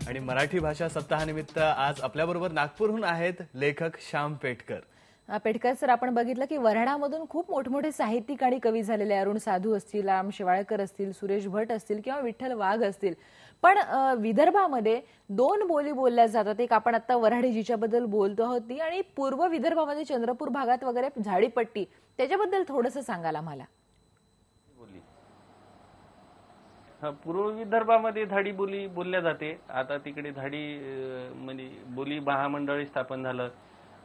आणि मराठी भाषा सप्ताहानिमित्त आज आपल्याबरोबर नागपूरहून आहेत लेखक श्याम पेठकर. पेठकर सर, आपण बघितलं की वऱ्हाडामधून खूप मोठमोठे साहित्यिक आणि कवी झालेले, अरुण साधू असतील, राम शिवाळकर असतील, सुरेश भट असतील किंवा विठ्ठल वाघ असतील. पण विदर्भामध्ये दोन बोली बोलल्या जातात. एक आपण आता वऱ्हाडी जिच्याबद्दल बोलतो आहोत ती, आणि पूर्व विदर्भामध्ये चंद्रपूर भागात वगैरे झाडीपट्टी, त्याच्याबद्दल थोडंसं सांगाल आम्हाला. पूर्व विदर्भामध्ये झाडी बोली बोलल्या जाते. आता तिकडे झाडी म्हणजे बोली महामंडळ स्थापन झालं,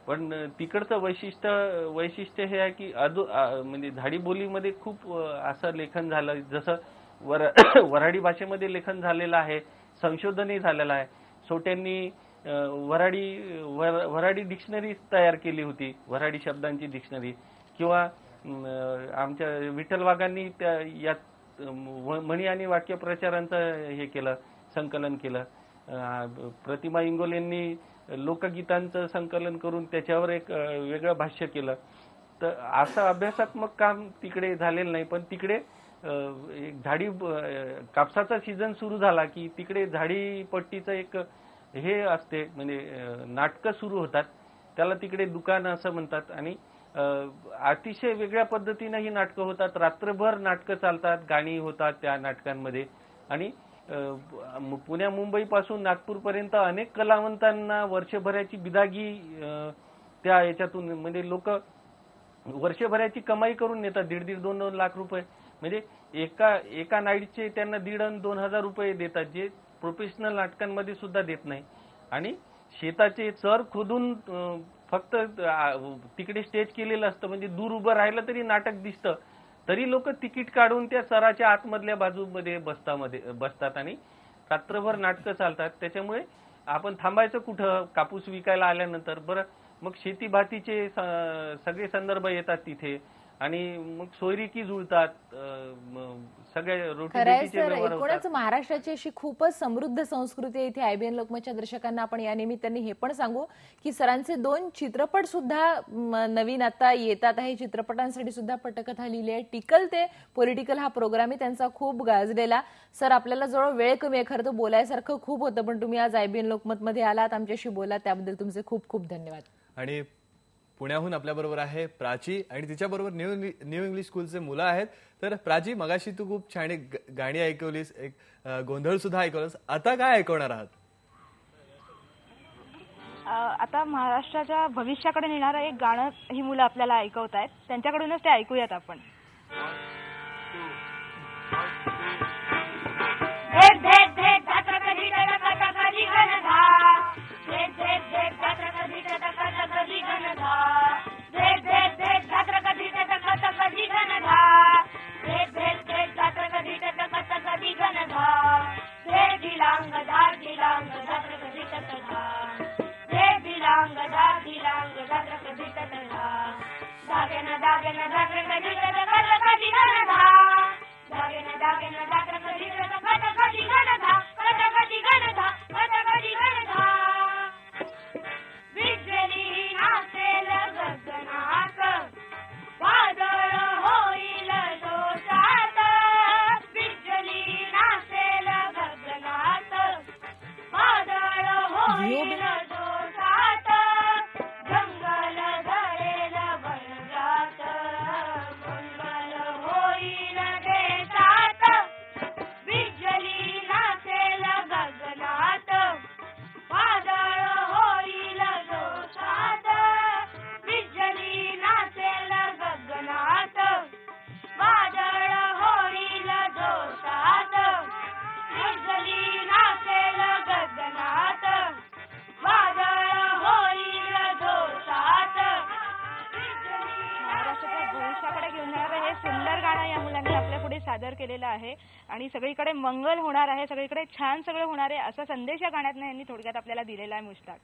पण तिकडचं वैशिष्ट्य हे आहे की म्हणजे झाडी बोलीमध्ये खूप असं लेखन झालं, जसं वऱ्हाडी भाषेमध्ये लेखन झालेलं आहे, संशोधनही झालेलं आहे. सोट्यांनी वऱ्हाडी डिक्शनरी तयार केली होती, वऱ्हाडी शब्दांची डिक्शनरी, किंवा आमच्या विठ्ठल वाघांनी यात म्हणी आणि वाक्यप्रचारांचं हे केलं, संकलन केलं. प्रतिमा इंगोलेंनी लोकगीतांचं संकलन करून त्याच्यावर एक वेगळं भाष्य केलं. तर असं अभ्यासात्मक काम तिकडे झालेलं नाही. पण तिकडे एक झाडी कापसाचा सीझन सुरू झाला की तिकडे झाडीपट्टीचं एक हे असते, म्हणजे नाटकं सुरू होतात, त्याला तिकडे दुकान असं म्हणतात. आणि अतिशय वेगळ्या पद्धतीने ही नाटकं होतात, रात्रभर नाटकं चालतात, गाणी होतात त्या नाटकांमध्ये. आणि पुण्या मुंबई पासून नागपूर पर्यंत अनेक कलावंतांना वर्षभराची बिदागी त्या याच्यातून, म्हणजे लोक वर्षभराची कमाई करून नेतात, 1.5-2 लाख रुपये, म्हणजे एका नाईटचे त्यांना 1,500-2,000 रुपये देतात, जे प्रोफेशनल नाटकांमध्ये सुद्धा देत नाही. आणि शेताचे चर खोदून फक्त तिकडे स्टेज केलेलं असतं, म्हणजे दूर उभं राहिलं तरी नाटक दिसतं, तरी लोक तिकीट काढून त्या चराच्या आतमधल्या बाजूमध्ये बसतात आणि रात्रभर नाटकं चालतात. त्याच्यामुळे आपण थांबायचं कुठं कापूस विकायला आल्यानंतर? बरं, मग शेती भातीचे सगळे संदर्भ येतात तिथे, आणि मग सोयरिकी जुळतात, सगळे रोटीचे व्यवहार होतात. महाराष्ट्राची अशी खूपच समृद्ध संस्कृती आहे इथे. आयबीएन लोकमतच्या दर्शकांना आपण या निमित्ताने हे पण सांगू की सरांचे 2 चित्रपट सुद्धा नवीन आता येतात आहे. चित्रपटांसाठी सुद्धा पटकथा लिहिली आहे. टिकल ते पॉलिटिकल हा प्रोग्राम आहे त्यांचा खूप गाजलेला. सर, आपल्याला जवळ वेळ कमी आहे, खरं तर बोलायसारखं खूप होतं, पण तुम्ही आज आयबीएन लोकमत मध्ये आलात, आमच्याशी बोला, त्याबद्दल तुमचे खूप खूप धन्यवाद. आणि पुण्याहून आपल्याबरोबर आहे प्राची, आणि तिच्याबरोबर न्यू इंग्लिश स्कूलचे मुलं आहेत. तर प्राची, मगाशी तू खूप छान एक गाणी ऐकवलीस, एक गोंधळ सुद्धा ऐकवलंस, आता काय ऐकवणार आहात? आता महाराष्ट्राच्या भविष्याकडे नेणारं एक गाणं ही मुलं आपल्याला ऐकवतायत, त्यांच्याकडूनच ते ऐकूयात आपण. सादर केलेलं आहे आणि सगळीकडे मंगल होणार आहे, सगळीकडे छान सगळं होणार आहे, असा संदेश या गाण्यातनं यांनी थोडक्यात आपल्याला दिलेला आहे. मुश्ताक,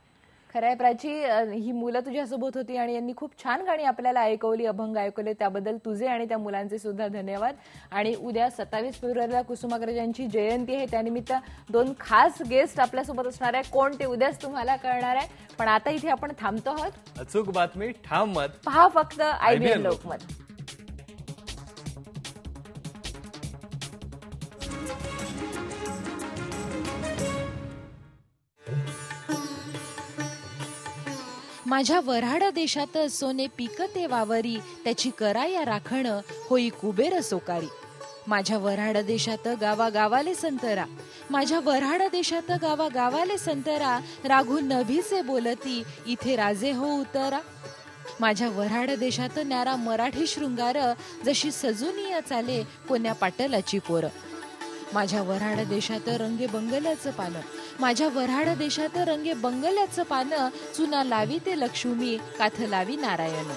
खरंय प्राची, ही मुलं तुझ्यासोबत होती आणि यांनी खूप छान गाणी आपल्याला ऐकवली, अभंग ऐकवले, त्याबद्दल तुझे आणि त्या मुलांचे सुद्धा धन्यवाद. आणि उद्या 27 फेब्रुवारीला कुसुमाग्रजांची जयंती आहे, त्यानिमित्त 2 खास गेस्ट आपल्यासोबत असणार आहे. कोण ते उद्याच तुम्हाला कळणार आहे. पण आता इथे आपण थांबतो आहोत. अचूक बातमी, ठाम मत, पहा फक्त आयबीएन लोकमत. माझ्या वऱ्हाड देशात सोने पिकते वावरी, त्याची करा या राखण होई कुबेर सोकारी. माझ्या वऱ्हाड देशात गावागावाले संतरा, माझ्या वऱ्हाड देशात गावागावाले संतरा, राघू नभीचे बोलती इथे राजे हो उतरा. माझ्या वऱ्हाड देशात न्यारा मराठी शृंगार, जशी सजूनिया चाले कोण्या पाटलाची पोर. माझ्या वऱ्हाड देशात रंगे बंगल्याचं पानं, माझ्या वऱ्हाड देशात रंगे बंगल्याचं पानं, चुना लावी ते लक्ष्मी, काथ लावी नारायण.